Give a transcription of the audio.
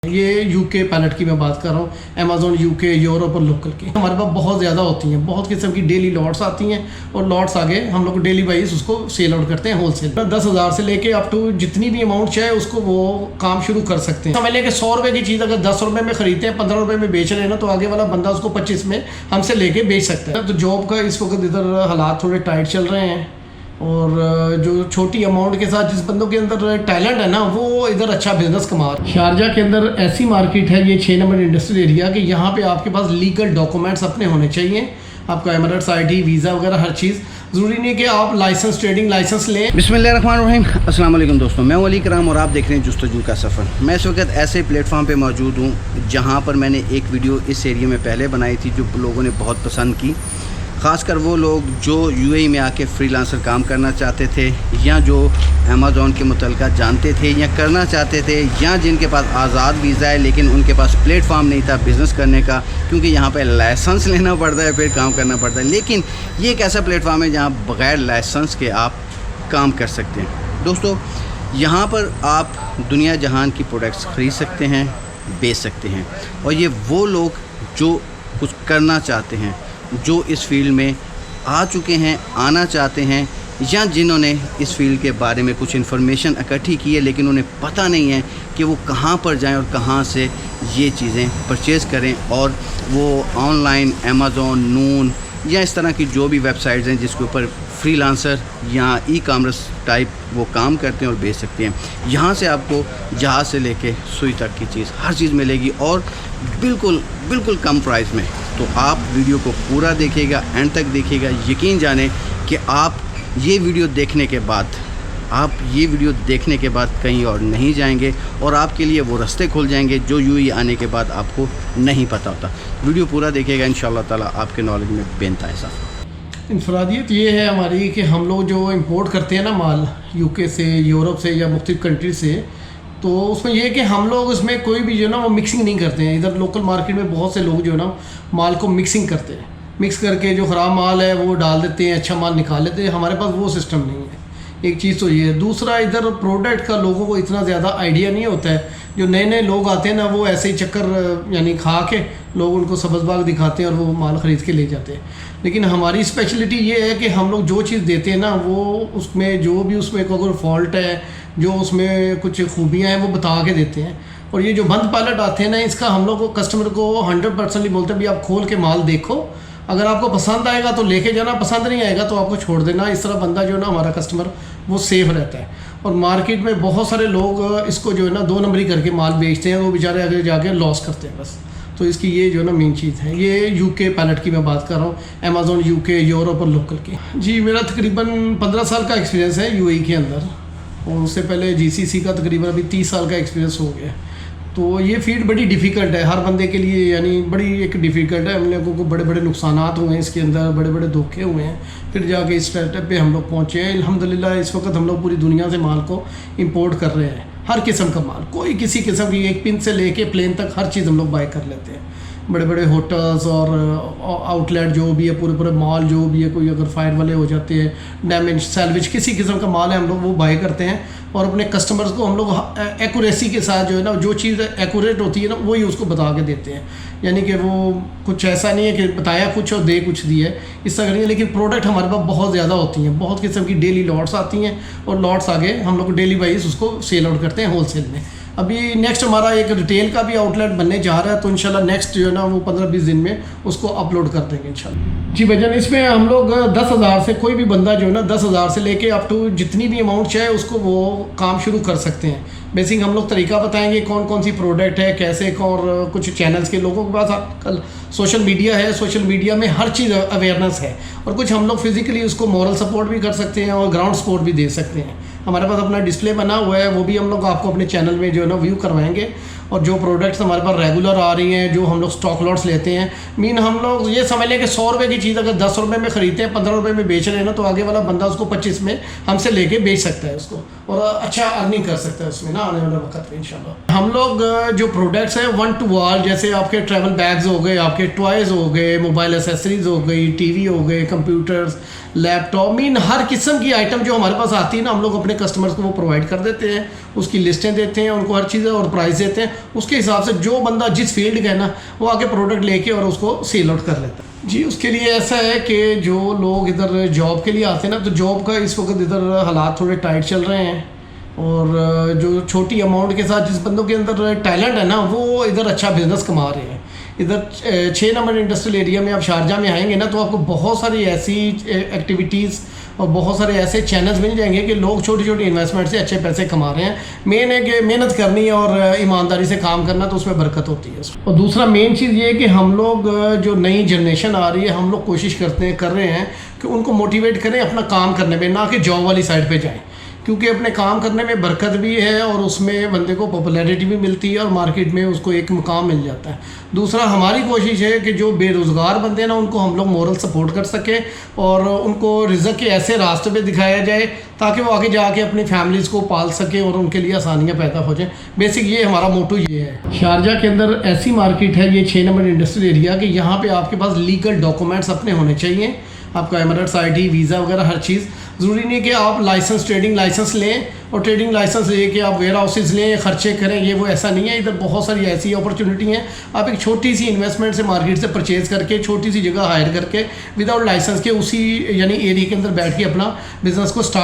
ये UK palette की मैं बात कर रहा हूँ। अमेज़ॉन यूके, यूरोप और लोकल की हमारे पास बहुत ज़्यादा होती हैं। बहुत किस्म की डेली लॉट्स आती हैं और लॉट्स आगे हम लोग डेली वाइज उसको सेल आउट करते हैं होलसेल। 10,000 से लेके अप टू जितनी भी अमाउंट चाहे उसको वो काम शुरू कर सकते हैं। समझ लें कि 100 रुपये की चीज़ अगर 10 रुपये में खरीदते हैं, 15 रुपये में बेच रहे हैं ना, तो आगे वाला बंदा उसको 25 में हमसे लेके बेच सकता है। तो जॉब का इस वक्त इधर हालात थोड़े टाइट चल रहे हैं और जो छोटी अमाउंट के साथ जिस बंदों के अंदर टैलेंट है ना, वो इधर अच्छा बिजनेस कमा रहे हैं। शारजाह के अंदर ऐसी मार्केट है, ये 6 नंबर इंडस्ट्रियल एरिया, कि यहाँ पे आपके पास लीगल डॉक्यूमेंट्स अपने होने चाहिए। आपका एमरेट्स ID, वीज़ा वगैरह हर चीज़। ज़रूरी नहीं कि आप लाइसेंस, ट्रेडिंग लाइसेंस लें। बिस्मिल्लाहिर्रहमानिर्रहीम, अस्सलाम वालेकुम दोस्तों, मैं वली कराम और आप देख रहे हैं जुस्तजू का सफ़र। मैं इस वक्त ऐसे प्लेटफॉर्म पे मौजूद हूँ जहाँ पर मैंने एक वीडियो इस एरिया में पहले बनाई थी जो लोगों ने बहुत पसंद की। ख़ासकर वो लोग जो UAE में आके फ्रीलांसर काम करना चाहते थे, या जो अमेज़ॉन के मुतल्लिक़ जानते थे या करना चाहते थे, या जिनके पास आज़ाद वीज़ा है लेकिन उनके पास प्लेटफॉर्म नहीं था बिज़नेस करने का, क्योंकि यहाँ पे लाइसेंस लेना पड़ता है, फिर काम करना पड़ता है। लेकिन ये एक ऐसा प्लेटफॉर्म है जहाँ बग़ैर लाइसेंस के आप काम कर सकते हैं। दोस्तों, यहाँ पर आप दुनिया जहान की प्रोडक्ट्स ख़रीद सकते हैं, बेच सकते हैं। और ये वो लोग जो कुछ करना चाहते हैं, जो इस फील्ड में आ चुके हैं, आना चाहते हैं, या जिन्होंने इस फील्ड के बारे में कुछ इन्फॉर्मेशन इकट्ठी की है लेकिन उन्हें पता नहीं है कि वो कहाँ पर जाएं और कहाँ से ये चीज़ें परचेज़ करें। और वो ऑनलाइन अमेज़ॉन, नून या इस तरह की जो भी वेबसाइट्स हैं जिसके ऊपर फ्रीलांसर या ई-कॉमर्स टाइप वो काम करते हैं और बेच सकते हैं। यहाँ से आपको जहाज़ से लेके सुई तक की चीज़, हर चीज़ मिलेगी और बिल्कुल कम प्राइस में। तो आप वीडियो को पूरा देखिएगा, एंड तक देखिएगा। यकीन जाने कि आप ये वीडियो देखने के बाद कहीं और नहीं जाएंगे और आपके लिए वो रास्ते खुल जाएंगे जो UAE आने के बाद आपको नहीं पता होता। वीडियो पूरा देखिएगा, इंशाअल्लाह ताला आपके नॉलेज में बेनता है साहब। इनफरादियत ये है हमारी कि हम लोग जो इंपोर्ट करते हैं ना माल UK से, यूरोप से या मुख्तलिफ कंट्री से, तो उसमें यह है कि हम लोग उसमें कोई भी जो है ना वो मिक्सिंग नहीं करते हैं। इधर लोकल मार्केट में बहुत से लोग जो है ना माल को मिक्सिंग करते हैं, मिक्स करके जो ख़राब माल है वो डाल देते हैं, अच्छा माल निकाल लेते हैं। हमारे पास वो सिस्टम नहीं है। एक चीज़ तो ये है। दूसरा, इधर प्रोडक्ट का लोगों को इतना ज़्यादा आइडिया नहीं होता है। जो नए नए लोग आते हैं ना, वो ऐसे ही चक्कर यानी खा के लोग उनको सब्ज़बाग दिखाते हैं और वो माल ख़रीद के ले जाते हैं। लेकिन हमारी स्पेशलिटी ये है कि हम लोग जो चीज़ देते हैं ना, वो उसमें जो भी उसमें कोई फॉल्ट है, जो उसमें कुछ खूबियाँ हैं, वो बता के देते हैं। और ये जो बंद पैलेट आते हैं ना, इसका हम लोग कस्टमर को 100% बोलते हैं भी आप खोल के माल देखो, अगर आपको पसंद आएगा तो लेके जाना, पसंद नहीं आएगा तो आपको छोड़ देना। इस तरह बंदा जो है ना हमारा कस्टमर वो सेफ़ रहता है। और मार्केट में बहुत सारे लोग इसको जो है ना 2 नंबरी करके माल बेचते हैं, वो बेचारे आगे जाके लॉस करते हैं बस। तो इसकी ये जो है ना मेन चीज़ है। ये यूके पैलेट की मैं बात कर रहा हूँ, अमेज़ॉन यूके, यूरोप और लोकल की। जी, मेरा तकरीबन 15 साल का एक्सपीरियंस है UAE के अंदर, और उससे पहले GCC का तकरीबन अभी 30 साल का एक्सपीरियंस हो गया। तो ये फील्ड बड़ी डिफ़िकल्ट है हर बंदे के लिए, यानी बड़ी एक डिफ़िकल्ट है। हम लोगों को बड़े बड़े नुकसानात हुए हैं इसके अंदर, बड़े बड़े धोखे हुए हैं, फिर जाके इस स्टेटअप पे हम लोग पहुँचे हैं। अल्हम्दुलिल्लाह इस वक्त हम लोग पूरी दुनिया से माल को इंपोर्ट कर रहे हैं, हर किस्म का माल, कोई किसी किस्म की, एक पिन से लेके प्लेन तक हर चीज़ हम लोग बाय कर लेते हैं। बड़े बड़े होटल्स और आउटलेट जो भी है, पूरे मॉल जो भी है, कोई अगर फायर वाले हो जाते हैं, डैमेज, सैल्वेज, किसी किस्म का माल है हम लोग वो बाय करते हैं। और अपने कस्टमर्स को हम लोग एक्यूरेसी के साथ जो है ना, जो चीज़ एक्यूरेट होती है ना, वही उसको बता के देते हैं। यानी कि वो कुछ ऐसा नहीं है कि बताया कुछ और दे कुछ दिए, इस तरह नहीं है। लेकिन प्रोडक्ट हमारे पास बहुत ज़्यादा होती हैं, बहुत किस्म की डेली लॉट्स आती हैं और लॉट्स आगे हम लोग डेली वाइज उसको सेल आउट करते हैं होलसेल में। अभी नेक्स्ट हमारा एक रिटेल का भी आउटलेट बनने जा रहा है, तो इंशाल्लाह नेक्स्ट जो है ना वो 15-20 दिन में उसको अपलोड कर देंगे इंशाल्लाह। जी भैया, इसमें हम लोग 10,000 से, कोई भी बंदा जो है ना 10,000 से लेके अप टू जितनी भी अमाउंट चाहे उसको वो काम शुरू कर सकते हैं। बेसिक हम लोग तरीका बताएंगे कौन कौन सी प्रोडक्ट है, कैसे, और कुछ चैनल्स के लोगों के पास आजकल सोशल मीडिया है, सोशल मीडिया में हर चीज़ अवेयरनेस है। और कुछ हम लोग फिज़िकली उसको मॉरल सपोर्ट भी कर सकते हैं और ग्राउंड सपोर्ट भी दे सकते हैं। हमारे पास अपना डिस्प्ले बना हुआ है, वो भी हम लोग आपको अपने चैनल में जो है ना व्यू करवाएंगे। और जो प्रोडक्ट्स हमारे पास रेगुलर आ रही हैं, जो हम लोग स्टॉक लॉट्स लेते हैं, हम लोग ये समझ लें कि 100 रुपये की चीज़ अगर 10 रुपये में ख़रीदते हैं, 15 रुपये में बेच रहे हैं ना, तो आगे वाला बंदा उसको 25 में हमसे लेके बेच सकता है उसको, और अच्छा अर्निंग कर सकता है उसमें ना आने वाले वक्त में इंशाल्लाह। हम लोग जो प्रोडक्ट्स हैं 1 to all, जैसे आपके ट्रैवल बैग्स हो गए, आपके टॉयज़ हो गए, मोबाइल एसेसरीज़ हो गई, TV हो गए, कंप्यूटर्स, लैपटॉप, हर किस्म की आइटम जो हमारे पास आती है ना, हम लोग अपने कस्टमर्स को वो प्रोवाइड कर देते हैं। उसकी लिस्टें देते हैं, उनको हर चीज़ और प्राइस देते हैं। उसके हिसाब से जो बंदा जिस फील्ड का है ना, वो आके प्रोडक्ट लेके और उसको सेल आउट कर लेता है। जी, उसके लिए ऐसा है कि जो लोग इधर जॉब के लिए आते हैं ना, तो जॉब का इस वक्त इधर हालात थोड़े टाइट चल रहे हैं, और जो छोटी अमाउंट के साथ जिस बंदों के अंदर टैलेंट है ना, वो इधर अच्छा बिजनेस कमा रहे हैं। इधर 6 नंबर इंडस्ट्रियल एरिया में आप शारजा में आएंगे ना, तो आपको बहुत सारी ऐसी एक्टिविटीज़ और बहुत सारे ऐसे चैनल्स मिल जाएंगे कि लोग छोटी छोटी इन्वेस्टमेंट से अच्छे पैसे कमा रहे हैं। मेन है कि मेहनत करनी है और ईमानदारी से काम करना, तो उसमें बरकत होती है। और दूसरा मेन चीज़ ये है कि हम लोग जो नई जनरेशन आ रही है, हम लोग कोशिश कर रहे हैं कि उनको मोटिवेट करें अपना काम करने में, ना कि जॉब वाली साइड पे जाएं, क्योंकि अपने काम करने में बरकत भी है और उसमें बंदे को पॉपुलैरिटी भी मिलती है और मार्केट में उसको एक मुकाम मिल जाता है। दूसरा हमारी कोशिश है कि जो बेरोज़गार बंदे हैं ना, उनको हम लोग मोरल सपोर्ट कर सकें और उनको रिज़्क के ऐसे रास्ते पे दिखाया जाए ताकि वो आगे जाके अपनी फैमिलीज़ को पाल सकें और उनके लिए आसानियाँ पैदा हो जाएँ। बेसिक ये हमारा मोटो ये है। शारजा के अंदर ऐसी मार्केट है, ये 6 नंबर इंडस्ट्रियल एरिया, कि यहाँ पर आपके पास लीगल डॉक्यूमेंट्स अपने होने चाहिए। आपका एमरेट्स ID, वीज़ा वगैरह हर चीज़। ज़रूरी नहीं कि आप लाइसेंस, ट्रेडिंग लाइसेंस लें और ट्रेडिंग लाइसेंस लेके आप वेयर हाउसेज लें, खर्चे करें, ये वो ऐसा नहीं है। इधर बहुत सारी ऐसी अपॉर्चुनिटी हैं। आप एक छोटी सी इन्वेस्टमेंट से मार्केट से परचेज़ करके, छोटी सी जगह हायर करके, विदाउट लाइसेंस के उसी यानी एरिया के अंदर बैठ के अपना बिजनेस को स्टार्ट